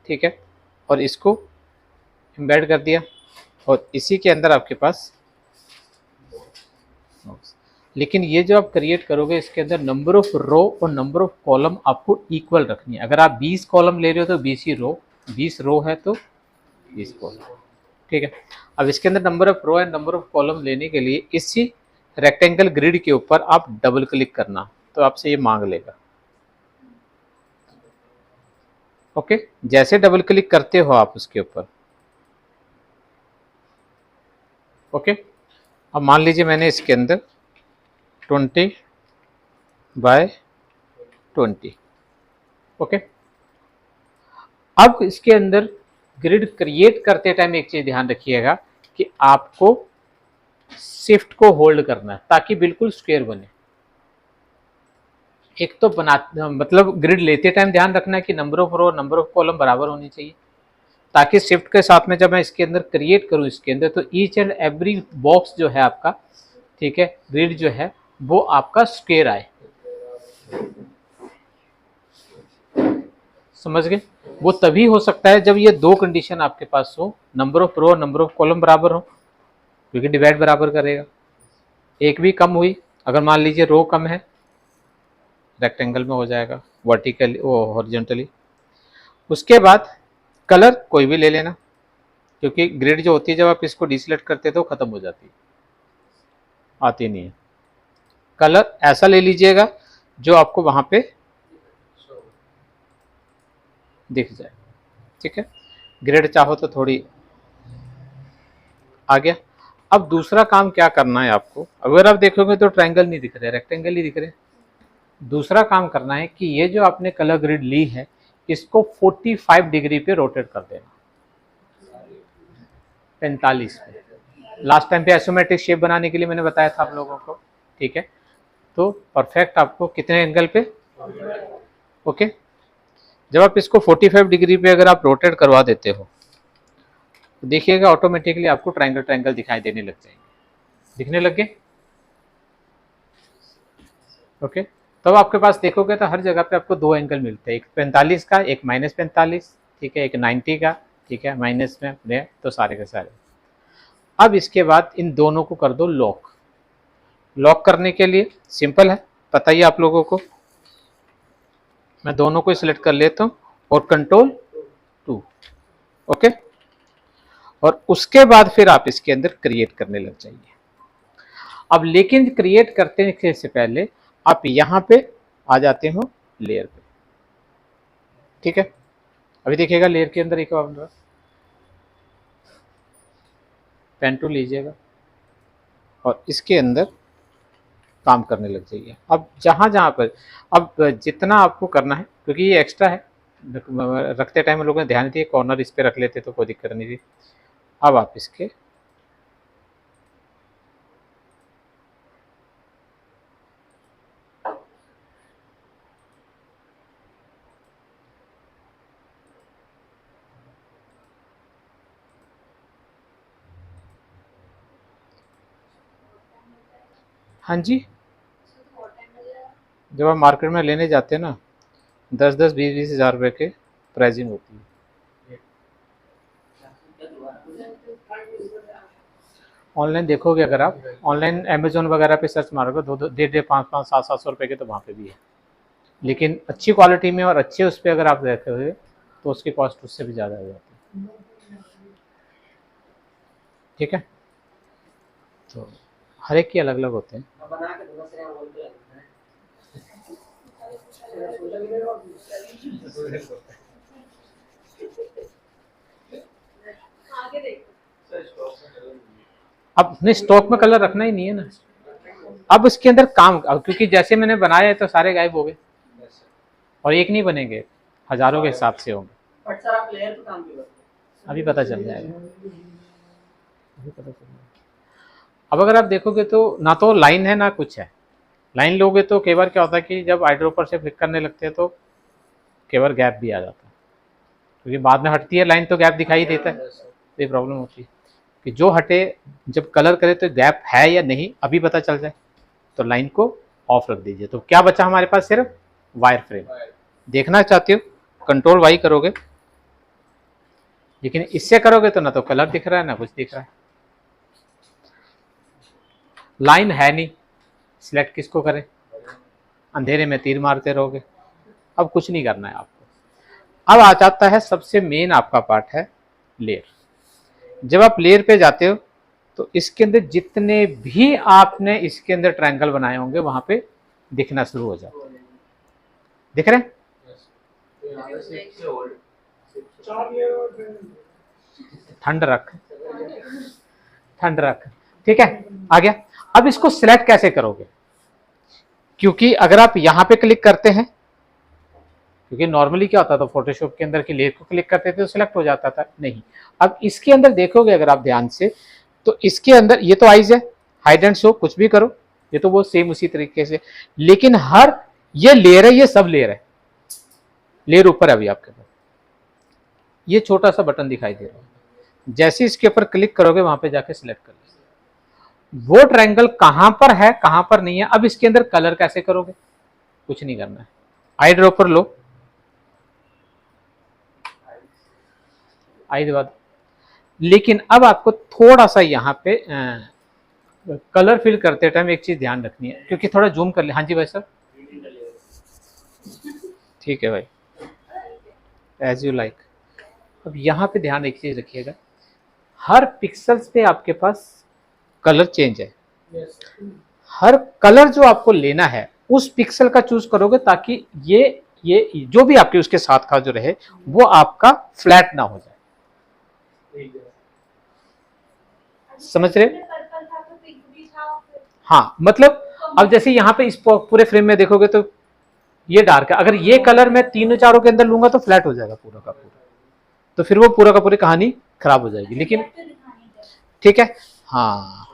ठीक है, और इसको एम्बेड कर दिया, और इसी के अंदर आपके पास, लेकिन ये जो आप क्रिएट करोगे इसके अंदर नंबर ऑफ रो और नंबर ऑफ कॉलम आपको इक्वल रखनी है। अगर आप 20 कॉलम ले रहे हो तो 20 ही रो, 20 रो है तो 20 कॉलम, ठीक है। अब इसके अंदर number of row and number of column लेने के लिए इसी रेक्टेंगल ग्रिड के ऊपर आप डबल क्लिक करना, तो आपसे ये मांग लेगा। ओके, जैसे डबल क्लिक करते हो आप उसके ऊपर, ओके। अब मान लीजिए मैंने इसके अंदर 20x20, ओके। अब इसके अंदर ग्रिड क्रिएट करते टाइम एक चीज ध्यान रखिएगा कि आपको शिफ्ट को होल्ड करना है ताकि बिल्कुल स्क्वायर बने। एक तो बना मतलब ग्रिड लेते टाइम ध्यान रखना है कि number of row number of column बराबर होनी चाहिए, ताकि शिफ्ट के साथ में जब मैं इसके अंदर क्रिएट करूं इसके अंदर, तो ईच एंड एवरी बॉक्स जो है आपका, ठीक है, ग्रिड जो है वो आपका स्क्वायर आए। समझ गए? वो तभी हो सकता है जब ये दो कंडीशन आपके पास हो, नंबर ऑफ रो और नंबर ऑफ कॉलम बराबर हो, क्योंकि डिवाइड बराबर करेगा। एक भी कम हुई, अगर मान लीजिए रो कम है, रेक्टेंगल में हो जाएगा वर्टिकली वो हॉरिजॉन्टली। उसके बाद कलर कोई भी ले लेना, क्योंकि ग्रिड जो होती है जब आप इसको डिसेलेक्ट करते हैं तो खत्म हो जाती है, आती नहीं है। कलर ऐसा ले लीजिएगा जो आपको वहां पे दिख जाए, ठीक है। ग्रिड चाहो तो थोड़ी आ गया। अब दूसरा काम क्या करना है आपको, अगर आप देखोगे तो ट्रायंगल नहीं दिख रहे, रेक्टेंगल ही दिख रहे। दूसरा काम करना है कि ये जो आपने कलर ग्रिड ली है इसको 45 डिग्री पे रोटेट कर देना, 45 पे। लास्ट टाइम पे आइसोमेट्रिक शेप बनाने के लिए मैंने बताया था आप लोगों को, ठीक है। तो परफेक्ट आपको कितने एंगल पे, ओके। जब आप इसको 45 डिग्री पे अगर आप रोटेट करवा देते हो तो देखिएगा ऑटोमेटिकली आपको ट्रायंगल ट्रायंगल दिखाई देने लग जाएंगे, दिखने लग गए, ओके। तब आपके पास देखोगे तो हर जगह पे आपको दो एंगल मिलते हैं, एक 45 का, एक -45, ठीक है, एक 90 का, ठीक है, माइनस में तो सारे के सारे। अब इसके बाद इन दोनों को कर दो लॉक। लॉक करने के लिए सिंपल है, पता ही आप लोगों को। मैं दोनों को सिलेक्ट कर लेता हूँ और Ctrl+2, ओके। और उसके बाद फिर आप इसके अंदर क्रिएट करने लग जाइए। अब लेकिन क्रिएट करते से पहले आप यहाँ पे आ जाते हो लेयर पे, ठीक है। अभी देखिएगा लेयर के अंदर एक बार पेन टूल लीजिएगा और इसके अंदर काम करने लग जाइए। अब जहाँ जहाँ पर अब जितना आपको करना है, क्योंकि ये एक्स्ट्रा है, रखते टाइम लोगों ने ध्यान दिए, कॉर्नर इस पे रख लेते तो कोई दिक्कत नहीं थी। अब आप इसके हाँ जी, जब आप मार्केट में लेने जाते हैं ना 10-10, 20-20 हज़ार रुपये के प्राइसिंग होती है। ऑनलाइन देखोगे अगर आप ऑनलाइन अमेजोन वगैरह पे सर्च मारोगे 2-2, 5-5, 700 रुपये के तो वहाँ पे भी है, लेकिन अच्छी क्वालिटी में और अच्छे उस पर अगर आप देखोगे तो उसकी कॉस्ट उससे भी ज़्यादा हो जाती है, ठीक है। तो हर एक के अलग अलग होते हैं। अब अपने स्टॉक में कलर रखना ही नहीं है ना। अब इसके अंदर काम, अब क्योंकि जैसे मैंने बनाया है तो सारे गायब हो गए, और एक नहीं बनेंगे, हजारों के हिसाब से होंगे। अभी पता चल जाएगा, अभी पता चल जाएगा। अब अगर आप देखोगे तो ना तो लाइन है ना कुछ है। लाइन लोगे तो कई बार क्या होता है कि जब आईड्रोपर से फ्लिक करने लगते हैं तो कई बार गैप भी आ जाता है, क्योंकि बाद में हटती है लाइन तो गैप दिखाई देता है, तो ये प्रॉब्लम होती है कि जो हटे जब कलर करे तो गैप है या नहीं अभी पता चल जाए, तो लाइन को ऑफ रख दीजिए। तो क्या बचा हमारे पास, सिर्फ वायर फ्रेम। देखना चाहते हो Ctrl+Y करोगे लेकिन इससे करोगे तो ना तो कलर दिख रहा है ना कुछ दिख रहा है, लाइन है नहीं, सिलेक्ट किसको करें, अंधेरे में तीर मारते रहोगे। अब कुछ नहीं करना है आपको। अब आ जाता है सबसे मेन आपका पार्ट है लेयर। जब आप लेयर पे जाते हो तो इसके अंदर जितने भी आपने इसके अंदर ट्रायंगल बनाए होंगे वहां पे दिखना शुरू हो जाता है। दिख रहे हैं? ठंड रख, ठंड रख, ठीक है, आ गया। अब इसको सिलेक्ट कैसे करोगे, क्योंकि अगर आप यहां पे क्लिक करते हैं, क्योंकि नॉर्मली क्या होता था फोटोशॉप के अंदर की लेयर को क्लिक करते थे तो सिलेक्ट हो जाता था, नहीं। अब इसके अंदर देखोगे अगर आप ध्यान से तो इसके अंदर ये तो आइज है, हाइड एंड शो कुछ भी करो, ये तो वो सेम उसी तरीके से, लेकिन हर ये लेयर है, ये सब लेयर है, लेयर ऊपर है अभी आपके पास, ये छोटा सा बटन दिखाई दे रहा है, जैसे इसके ऊपर क्लिक करोगे वहां पे जाके सिलेक्ट कर लो वो ट्रायंगल कहां पर है कहां पर नहीं है। अब इसके अंदर कलर कैसे करोगे, कुछ नहीं करना है, आई ड्रॉपर लो, आई दबा दो, लेकिन अब आपको थोड़ा सा यहाँ पे कलर फिल करते टाइम एक चीज ध्यान रखनी है, क्योंकि थोड़ा जूम कर ले। हाँ जी भाई सर, ठीक है भाई, एज यू लाइक। अब यहाँ पे ध्यान एक चीज रखिएगा, हर पिक्सल्स पे आपके पास कलर चेंज है, हर कलर जो आपको लेना है उस पिक्सल का चूज करोगे ताकि ये जो भी आपके उसके साथ का जो रहे वो आपका फ्लैट ना हो जाए, समझ रहे? हाँ, मतलब अब जैसे यहाँ पे इस पूरे फ्रेम में देखोगे तो ये डार्क है, अगर ये कलर मैं तीनों चारों के अंदर लूंगा तो फ्लैट हो जाएगा पूरा का पूरा, तो फिर वो पूरा का पूरी कहानी खराब हो जाएगी। लेकिन ठीक है, हाँ,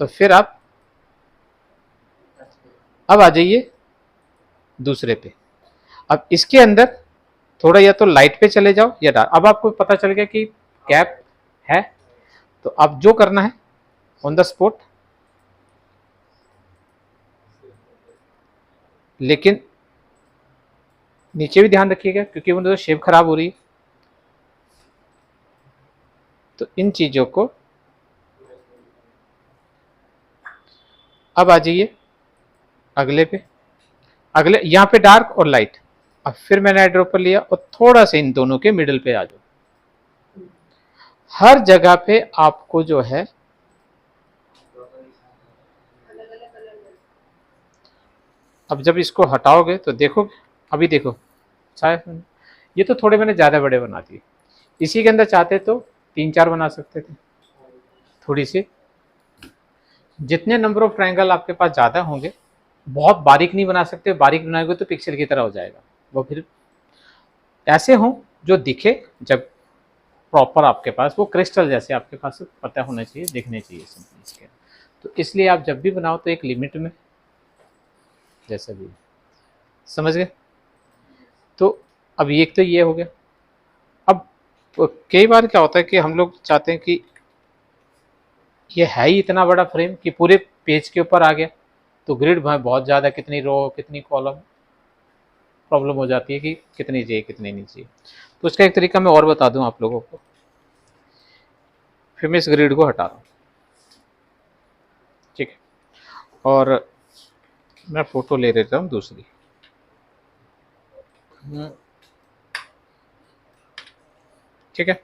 तो फिर आप अब आ जाइए दूसरे पे। अब इसके अंदर थोड़ा या तो लाइट पे चले जाओ या डार्क। अब आपको पता चल गया कि गैप है, तो अब जो करना है ऑन द स्पॉट, लेकिन नीचे भी ध्यान रखिएगा क्योंकि वो तो शेप खराब हो रही है, तो इन चीजों को अब आ जाइए अगले पे, अगले यहाँ पे डार्क और लाइट। अब फिर मैंने आई ड्रॉपर लिया और थोड़ा सा इन दोनों के मिडिल पे आ जाओ, हर जगह पे आपको जो है अब जब इसको हटाओगे तो देखो, अभी देखो शायद ये तो थोड़े मैंने ज़्यादा बड़े बना दिए, इसी के अंदर चाहते तो 3-4 बना सकते थे, थोड़ी सी, जितने नंबर ऑफ ट्रायंगल आपके पास ज़्यादा होंगे, बहुत बारीक नहीं बना सकते, बारीक बनाओगे तो पिक्सल की तरह हो जाएगा, वो फिर ऐसे हों जो दिखे, जब प्रॉपर आपके पास वो क्रिस्टल जैसे आपके पास पता होना चाहिए, दिखने चाहिए सिंपल इसके। तो इसलिए आप जब भी बनाओ तो एक लिमिट में, जैसा भी, समझ गए? तो अब एक तो ये हो गया। अब कई बार क्या होता है कि हम लोग चाहते हैं कि ये है ही इतना बड़ा फ्रेम कि पूरे पेज के ऊपर आ गया, तो ग्रिड बहुत ज़्यादा, कितनी रो कितनी कॉलम, प्रॉब्लम हो जाती है कि कितनी चाहिए कितनी नहीं चाहिए। तो उसका एक तरीका मैं और बता दूं आप लोगों को, फिर मैं इस ग्रिड को हटा रहा हूँ, ठीक है, और मैं फोटो ले लेता हूँ दूसरी, ठीक है।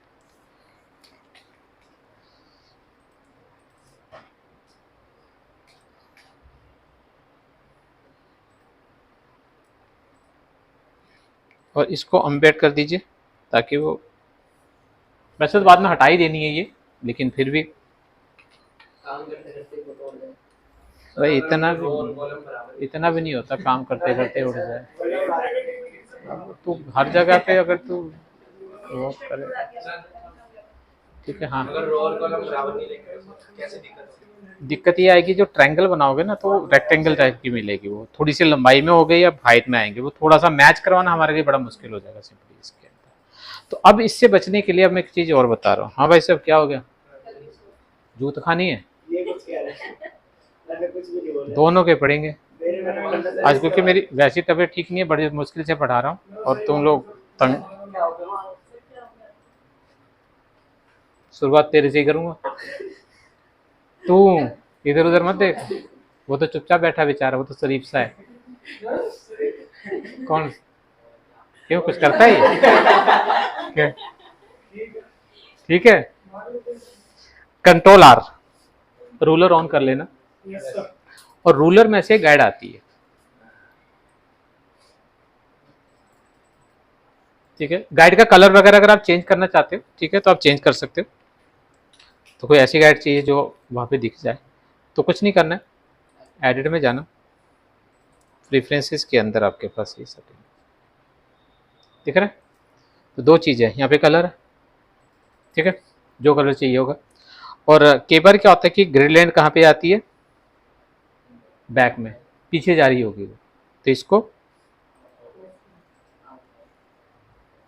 और इसको एम्बेड कर दीजिए ताकि वो, वैसे तो बाद में हटा ही देनी है ये, लेकिन फिर भी भाई इतना भी नहीं होता, काम करते करते उड़ जाए। तू हर जगह पे अगर तू वो करे, ठीक है, हाँ, दिक्कत ये आएगी जो ट्रायंगल बनाओगे ना तो रेक्टेंगल टाइप की मिलेगी, वो थोड़ी सी लंबाई में हो गई या हाइट में आएंगे, वो थोड़ा सा मैच करवाना हमारे लिए बड़ा मुश्किल हो जाएगा सिंपली इसके अंदर। तो अब इससे बचने के लिए अब मैं एक चीज और बता रहा हूँ। हाँ भाई साहब, क्या हो गया, जूत खानी है? दोनों के पढ़ेंगे आज, क्योंकि मेरी वैसी तबीयत ठीक नहीं है, बड़ी मुश्किल से पढ़ा रहा हूँ और तुम लोग तंग। शुरुआत तेरे से ही करूंगा। तू इधर उधर मत देख, वो तो चुपचाप बैठा बेचारा, वो तो शरीफ सा है। कौन? क्यों, कुछ करता है क्या? ठीक है। कंट्रोल आर, रूलर ऑन कर लेना। और रूलर में से गाइड आती है, ठीक है। गाइड का कलर वगैरह अगर आप चेंज करना चाहते हो, ठीक है, तो आप चेंज कर सकते हो। तो कोई ऐसी गाइड चाहिए जो वहां पे दिख जाए, तो कुछ नहीं करना है, एडिट में जाना, प्रेफरेंसेस के अंदर आपके पास ये सेटिंग दिख रहा है। तो दो चीज़ें हैं, यहाँ पे कलर है, ठीक है, जो कलर चाहिए होगा। और कई बार क्या होता है कि ग्रिड लाइन कहाँ पे आती है, बैक में, पीछे जा रही होगी वो, तो इसको,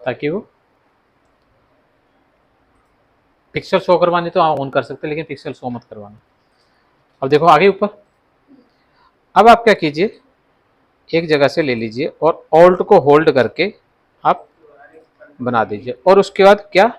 ताकि वो पिक्सल शो करवाने तो ऑन कर सकते हैं, लेकिन पिक्सल शो मत करवाना। अब देखो आगे ऊपर। अब आप क्या कीजिए, एक जगह से ले लीजिए और ऑल्ट को होल्ड करके आप बना दीजिए, और उसके बाद क्या,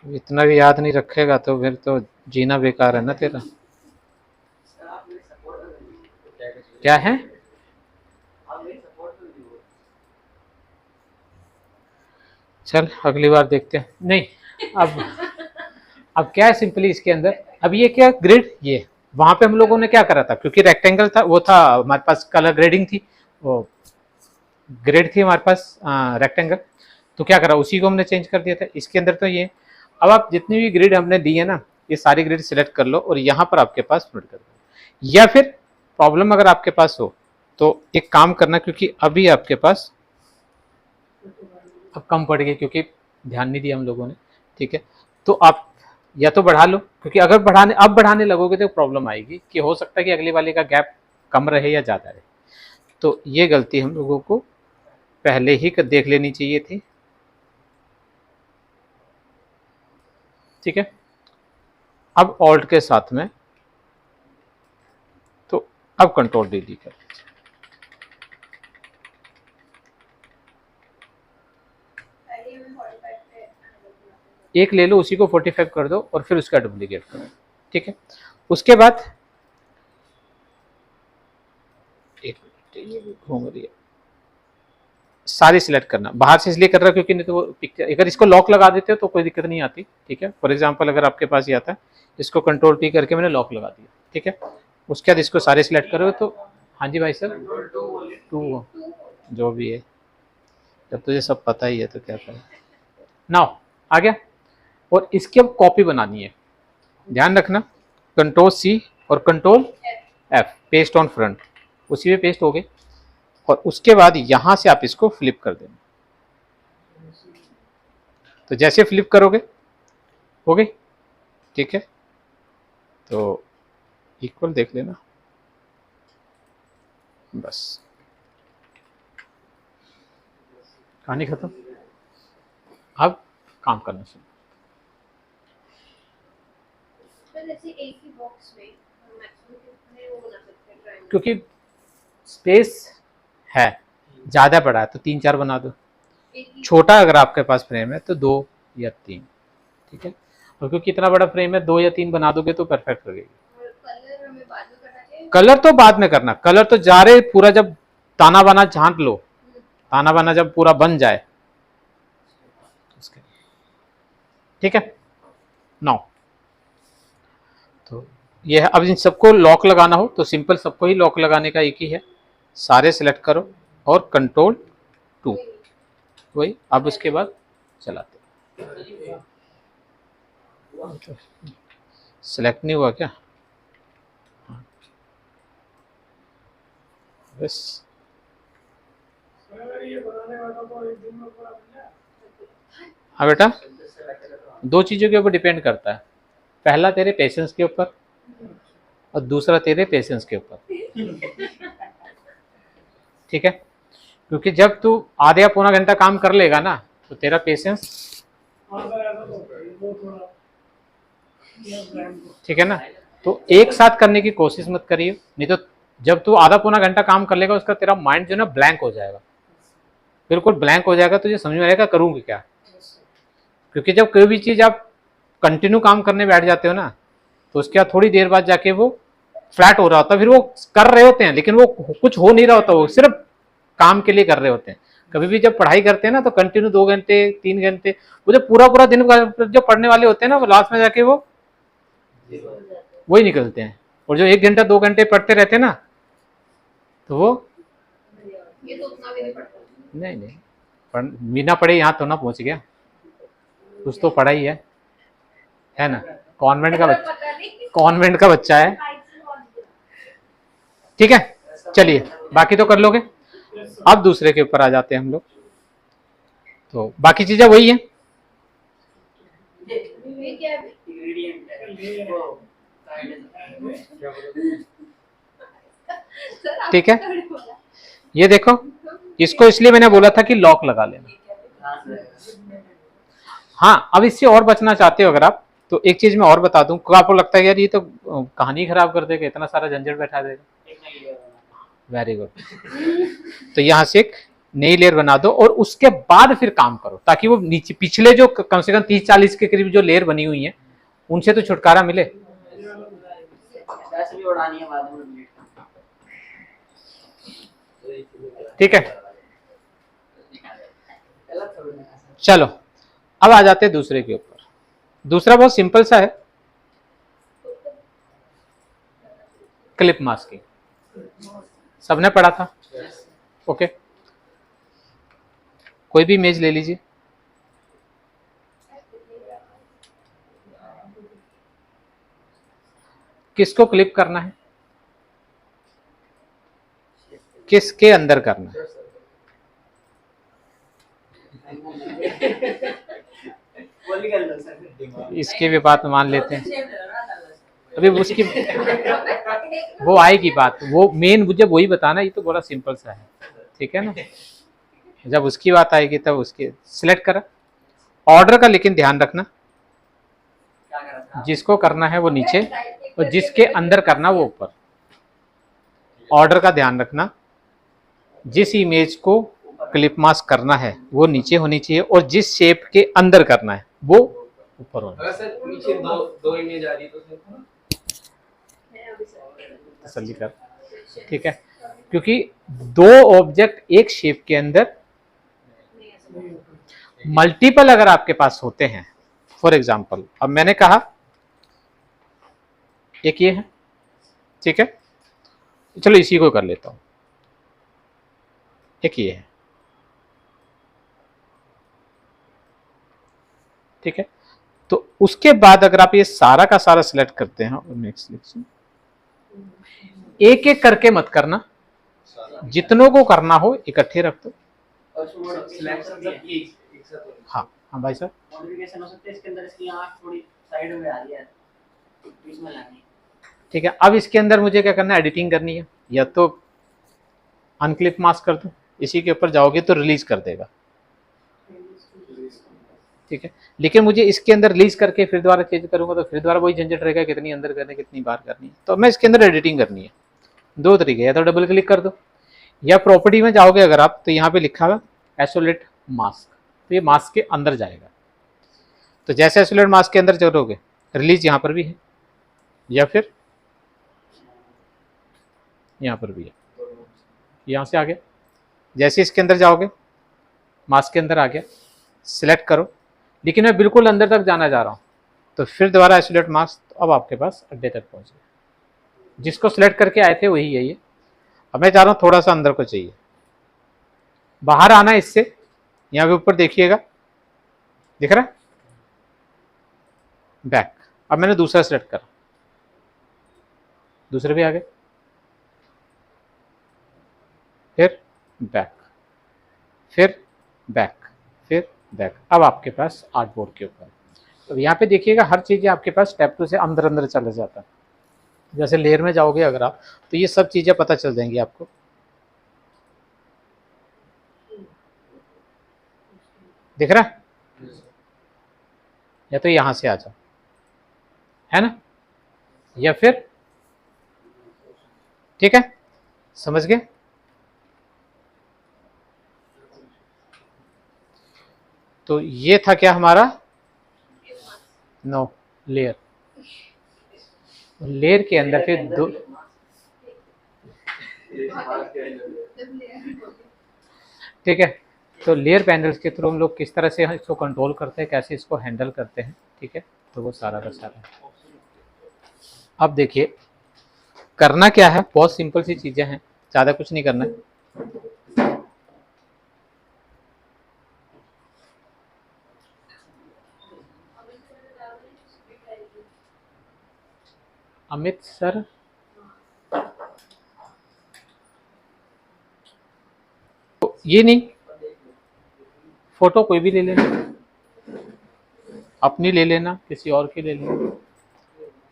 इतना भी याद नहीं रखेगा तो फिर तो जीना बेकार है ना तेरा। क्या है, चल अगली बार देखते हैं। नहीं, अब क्या है सिंपली इसके अंदर, अब ये क्या ग्रिड, ये वहां पे हम लोगों ने क्या करा था, क्योंकि रेक्टेंगल था, वो था हमारे पास कलर ग्रेडिंग थी, वो ग्रिड थी हमारे पास रेक्टेंगल, तो क्या करा, उसी को हमने चेंज कर दिया था इसके अंदर। तो ये अब आप जितनी भी ग्रिड हमने दी है ना, ये सारी ग्रिड सिलेक्ट कर लो और यहाँ पर आपके पास प्रिंट कर दो। या फिर प्रॉब्लम अगर आपके पास हो तो एक काम करना, क्योंकि अभी आपके पास अब कम पड़ गई, क्योंकि ध्यान नहीं दिया हम लोगों ने, ठीक है, तो आप या तो बढ़ा लो, क्योंकि अगर बढ़ाने लगोगे तो प्रॉब्लम आएगी कि हो सकता है कि अगली वाले का गैप कम रहे या ज़्यादा रहे। तो ये गलती हम लोगों को पहले ही देख लेनी चाहिए थी, ठीक है। अब ऑल्ट के साथ में, तो अब कंट्रोल डी कर लीजिए, एक ले लो, उसी को 45 कर दो और फिर उसका डुप्लीकेट करो, ठीक है। उसके बाद एक मिनट, ये घूम रही है, सारी सिलेक्ट करना, बाहर से इसलिए कर रहा है क्योंकि नहीं तो वो पिक्चर, अगर इसको लॉक लगा देते हो तो कोई दिक्कत नहीं आती, ठीक है। फॉर एग्जांपल अगर आपके पास ये आता है, इसको कंट्रोल पी करके मैंने लॉक लगा दिया, ठीक है। उसके बाद इसको सारे सिलेक्ट करो, तो हाँ जी भाई सर, 2 जो भी है, जब तुझे सब पता ही है तो क्या करें। नाउ आ गया, और इसकी अब कॉपी बनानी है, ध्यान रखना, कंट्रोल सी और control F, paste on front, उसी में पेस्ट हो गए। और उसके बाद यहां से आप इसको फ्लिप कर देना, तो जैसे फ्लिप करोगे हो गई, ठीक है। तो इक्वल देख लेना, बस कहानी खत्म। अब काम करना शुरू, एक ही बॉक्स में मैक्सिमम वो बना सकते हैं triangle। क्योंकि स्पेस है, ज़्यादा बड़ा है तो 3-4 बना दो, छोटा अगर आपके पास फ्रेम है तो 2 या 3, ठीक है। और क्योंकि इतना बड़ा फ्रेम है, 2 या 3 बना दोगे तो परफेक्ट लगेगी। कलर हमें बाद में करना है, कलर तो बाद में करना, कलर तो जा रहे पूरा, जब ताना बाना झांक लो, ताना बाना जब पूरा बन जाए, ठीक है। नाउ तो ये है, अब इन सबको लॉक लगाना हो तो सिंपल, सबको ही लॉक लगाने का एक ही है, सारे सिलेक्ट करो और कंट्रोल 2, वही। अब उसके बाद चलाते, सिलेक्ट नहीं हुआ क्या, बस हाँ बेटा, 2 चीज़ों के ऊपर डिपेंड करता है, पहला तेरे पेशेंस के ऊपर और दूसरा तेरे पेशेंस के ऊपर, ठीक है। क्योंकि जब तू आधे या पौना घंटा काम कर लेगा ना, तो तेरा पेशेंस, ठीक है ना, तो एक साथ करने की कोशिश मत करिए, नहीं तो जब तू आधा पौना घंटा काम कर लेगा उसका तेरा माइंड जो है ना ब्लैंक हो जाएगा, बिल्कुल ब्लैंक हो जाएगा, तुझे समझ में आएगा करूँगी क्या। क्योंकि जब कोई भी चीज़ आप कंटिन्यू काम करने बैठ जाते हो ना, तो उसके बाद थोड़ी देर बाद जाके वो फ्लैट हो रहा होता है, फिर वो कर रहे होते हैं लेकिन वो कुछ हो नहीं रहा होता, वो सिर्फ काम के लिए कर रहे होते हैं। कभी भी जब पढ़ाई करते हैं ना तो कंटिन्यू 2 घंटे 3 घंटे, वो जो पूरा पूरा दिन जो पढ़ने वाले होते हैं ना, वो लास्ट में जाके वो वही निकलते हैं। और जो 1 घंटा 2 घंटे पढ़ते रहते हैं ना, तो वो ये तो उतना भी नहीं पड़ता। नहीं नहीं बिना पढ़े यहाँ तो ना पहुंच गया, कुछ तो पढ़ा ही है ना। कॉन्वेंट का बच्चा, पता नहीं। कॉन्वेंट का बच्चा है, ठीक है। चलिए बाकी तो कर लोगे, अब दूसरे के ऊपर आ जाते हैं हम लोग। तो बाकी चीजें वही है, ये क्या है? सर, ठीक है। आपने थोड़ी बोला। ये देखो, इसको इसलिए मैंने बोला था कि लॉक लगा लेना। हाँ, अब इससे और बचना चाहते हो अगर आप, तो एक चीज मैं और बता दूं, आपको लगता है यार ये तो कहानी खराब कर देगा, इतना सारा झंझट बैठा देगा। Very good. तो यहाँ से एक नई लेयर बना दो और उसके बाद फिर काम करो, ताकि वो नीचे पिछले जो कम से कम 30-40 के करीब जो लेयर बनी हुई है उनसे तो छुटकारा मिले। ठीक है, चलो अब आ जाते हैं दूसरे के ऊपर। दूसरा बहुत सिंपल सा है, क्लिप मास्किंग। सबने पढ़ा था, ओके। कोई भी इमेज ले लीजिए, किसको क्लिप करना है, किसके अंदर करना है, इसकी भी बात मान लेते हैं, अभी उसकी वो आएगी बात, वो मेन मुझे वही बताना, ये तो बड़ा सिंपल सा है, ठीक है ना। जब उसकी बात आएगी तब उसकी सिलेक्ट करा, ऑर्डर का लेकिन ध्यान रखना, जिसको करना है वो नीचे और जिसके अंदर करना वो ऊपर। ऑर्डर का ध्यान रखना, जिस इमेज को क्लिप मास्क करना है वो नीचे होनी चाहिए और जिस शेप के अंदर करना है वो ऊपर होना चाहिए। सर नीचे दो इमेज आ रही तो सर तसल्ली कर, ठीक है, क्योंकि दो ऑब्जेक्ट एक शेप के अंदर मल्टीपल अगर आपके पास होते हैं, फॉर एग्जांपल अब मैंने कहा एक ये है, ठीक है, चलो इसी को कर लेता हूं, एक ये है, ठीक है। तो उसके बाद अगर आप ये सारा का सारा सिलेक्ट करते हैं और नेक्स्ट सिलेक्शन, एक एक करके मत करना, जितनों को करना हो इकट्ठे रख दो। हाँ हाँ भाई सर, मॉडिफिकेशन हो सकते हैं इसके अंदर, इसकी आंख थोड़ी साइड में आ रही है, बीच में लानी है। ठीक है। अब इसके अंदर मुझे क्या करना है, एडिटिंग करनी है, या तो अनक्लिप मास्क कर दो, इसी के ऊपर जाओगे तो रिलीज कर देगा, ठीक है। लेकिन मुझे इसके अंदर रिलीज करके फिर दोबारा चेंज करूंगा तो फिर दोबारा वही झंझट रहेगा, कितनी अंदर करनी कितनी बार करनी है। तो मैं इसके अंदर एडिटिंग करनी है, दो तरीके, या तो डबल क्लिक कर दो या प्रॉपर्टी में जाओगे अगर आप तो यहाँ पे लिखा हुआ आइसोलेट मास्क, तो ये मास्क के अंदर जाएगा। तो जैसे आइसोलेट मास्क के अंदर चलोगे रिलीज यहाँ पर भी है या फिर यहाँ पर भी है, यहाँ से आ गया। जैसे इसके अंदर जाओगे मास्क के अंदर आ गया, सिलेक्ट करो, लेकिन मैं बिल्कुल अंदर तक जाना जा रहा हूँ तो फिर दोबारा आइसोलेट मास्क, तो अब आपके पास अड्डे तक पहुँच गया। जिसको सिलेक्ट करके आए थे वही है ये, अब मैं चाह रहा हूँ थोड़ा सा अंदर को चाहिए, बाहर आना है इससे, यहाँ पे ऊपर देखिएगा दिख रहा है बैक। अब मैंने दूसरा सिलेक्ट करा, दूसरे भी आ गए, फिर बैक, फिर बैक, फिर बैक। अब आपके पास आर्टबोर्ड के ऊपर, तो यहाँ पे देखिएगा हर चीज़ आपके पास स्टेप 2 से अंदर अंदर चला जाता है। जैसे लेयर में जाओगे अगर आप तो ये सब चीज़ें पता चल जाएंगी आपको, दिख रहा है, या तो यहाँ से आ जाओ, है ना, या फिर, ठीक है, समझ गए। तो ये था क्या हमारा, नो, लेयर। लेयर के अंदर फिर दो, ठीक है। तो लेयर पैनल्स के थ्रू हम लोग किस तरह से इसको कंट्रोल करते हैं, कैसे इसको हैंडल करते हैं, ठीक है। तो वो सारा का सारा है। अब देखिए करना क्या है, बहुत सिंपल सी चीजें हैं, ज़्यादा कुछ नहीं करना है। अमित सर, तो ये नहीं, फोटो कोई भी ले लेना, अपनी ले लेना, किसी और की ले लेना,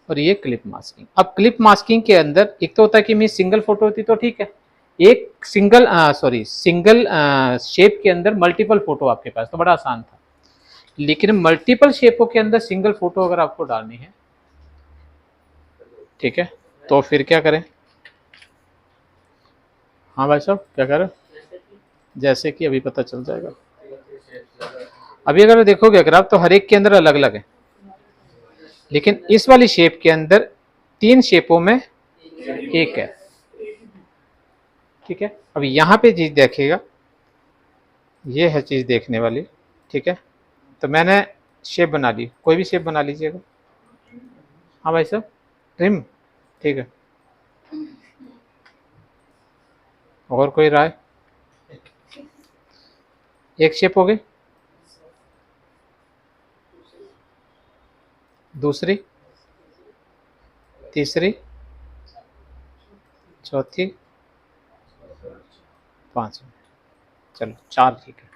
और ये क्लिप मास्किंग। अब क्लिप मास्किंग के अंदर एक तो होता है कि मेरी सिंगल फोटो होती तो ठीक है, एक सिंगल शेप के अंदर मल्टीपल फोटो आपके पास तो बड़ा आसान था, लेकिन मल्टीपल शेपों के अंदर सिंगल फोटो अगर आपको डालनी है, ठीक है, तो फिर क्या करें। हाँ भाई साहब क्या करें, जैसे कि अभी पता चल जाएगा। अभी अगर देखोगे अगर आप, तो हर एक के अंदर अलग अलग है, लेकिन इस वाली शेप के अंदर 3 शेपों में एक है, ठीक है। अब यहाँ पे चीज देखिएगा, ये है चीज देखने वाली, ठीक है। तो मैंने शेप बना ली, कोई भी शेप बना लीजिएगा। हाँ भाई साहब, ट्रिम, ठीक है। और कोई राय, एक शेप हो गई, दूसरी, तीसरी, चौथी, पांचवी, चलो 4, ठीक है।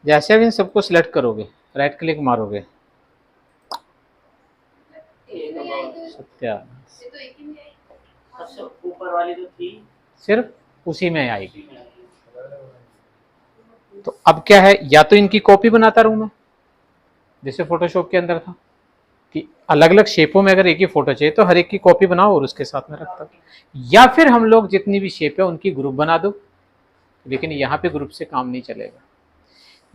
जैसे भी इन सबको सिलेक्ट करोगे, राइट क्लिक मारोगे, सत्यानाश, ये तो एक ही में आई। सबसे ऊपर वाली जो थी सिर्फ उसी में आएगी। तो अब क्या है, या तो इनकी कॉपी बनाता रहूं मैं, जैसे फोटोशॉप के अंदर था कि अलग अलग शेपों में अगर एक ही फोटो चाहिए तो हर एक की कॉपी बनाओ और उसके साथ में रखता, या फिर हम लोग जितनी भी शेप है उनकी ग्रुप बना दो, लेकिन यहाँ पे ग्रुप से काम नहीं चलेगा।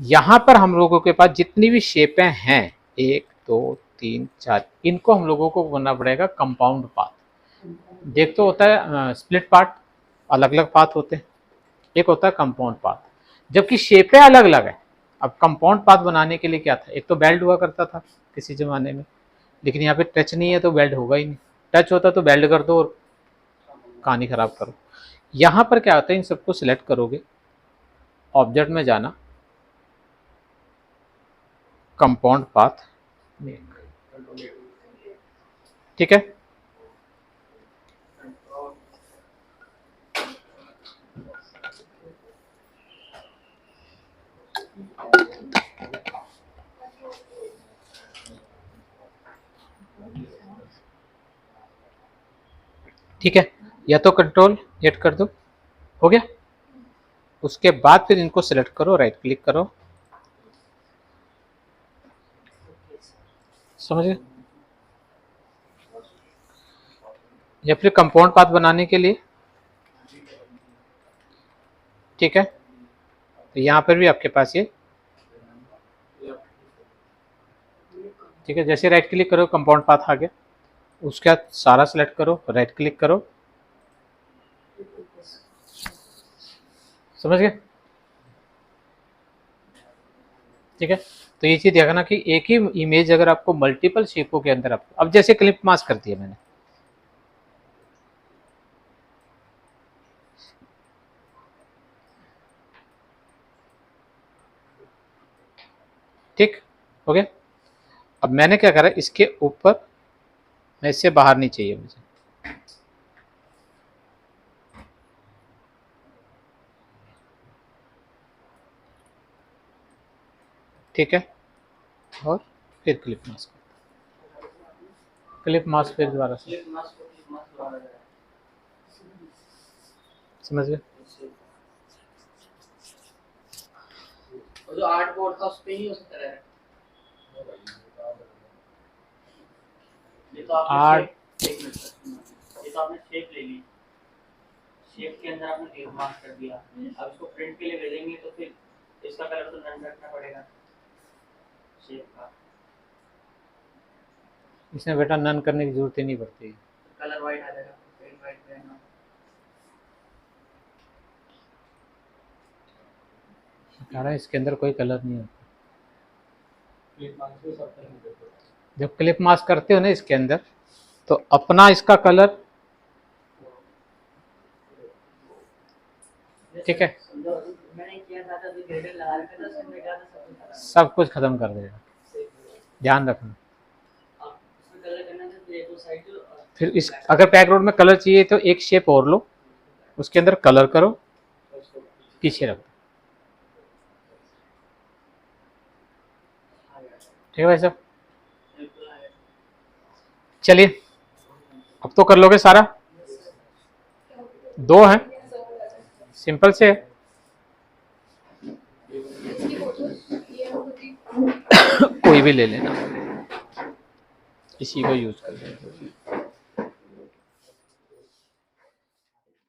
यहाँ पर हम लोगों के पास जितनी भी शेपें हैं, 1 2 3 4, इनको हम लोगों को बनना पड़ेगा कंपाउंड पाथ। देख तो होता है स्प्लिट पार्ट, अलग अलग पाथ होते हैं, एक होता है कंपाउंड पाथ, जबकि शेपें अलग अलग है। अब कंपाउंड पाथ बनाने के लिए क्या था, एक तो बेल्ट हुआ करता था किसी जमाने में, लेकिन यहाँ पे टच नहीं है तो बेल्ट होगा ही नहीं, टच होता तो बेल्ट कर दो और कहानी खराब करो। यहाँ पर क्या होता है, इन सबको सिलेक्ट करोगे, ऑब्जेक्ट में जाना, कंपाउंड पाथ, ठीक है। ठीक है, या तो कंट्रोल एट कर दो, हो गया। उसके बाद फिर इनको सिलेक्ट करो, राइट क्लिक करो, समझ गए। या फिर कंपाउंड पाथ बनाने के लिए, ठीक है, तो यहाँ पर भी आपके पास ये, ठीक है, जैसे राइट क्लिक करो कंपाउंड पाथ आ गया, उसके बाद सारा सिलेक्ट करो, राइट क्लिक करो, समझ गए, ठीक है। तो ये चीज देखना कि एक ही इमेज अगर आपको मल्टीपल शेपों के अंदर आपको, अब जैसे क्लिप मास्क कर दिया मैंने, ठीक हो गया। अब मैंने क्या करा, इसके ऊपर, मैं इससे बाहर नहीं चाहिए मुझे, ठीक है, और फिर क्लिप मास्क, क्लिप मास्क फिर दोबारा से, क्लिप मास्क वाला है। समझ गए। और जो आर्ट बोर्ड था उस पे ही हो सकता है। ये तो आपने आठ। shape- एक मिनट सर, ये तो आपने शेप ले ली, शेप के अंदर आपने टेप मार्क कर दिया, अब इसको प्रिंट के लिए भेजेंगे तो फिर इसका कलर तो नन रखना पड़ेगा शेप का, इसमें बेटा नन करने की जरूरत ही नहीं पड़ती। कलर वाइट आ जाएगा, प्रिंट वाइट रहना। कह रहा है इसके अंदर कोई कलर नहीं होता। क्लिप मार्क्स भी सब तरह के होते हैं। जब क्लिप मास्क करते हो ना इसके अंदर, तो अपना इसका कलर, ठीक है, जो मैंने किया था तो ग्रेडर लगा रखा था, उसके अंदर क्या था सब कुछ खत्म कर देगा, ध्यान रखना। अब इसमें कलर करना था, फिर एक साइड जो फिर इस अगर पैक रोड में कलर चाहिए तो एक शेप और लो, उसके अंदर कलर करो, पीछे रखो। ठीक है भाई साहब, चलिए अब तो कर लोगे सारा। दो हैं, सिंपल से है। इसकी फोटोज ये हम खुद ही कोई भी ले लेना, इसी को यूज कर लेना।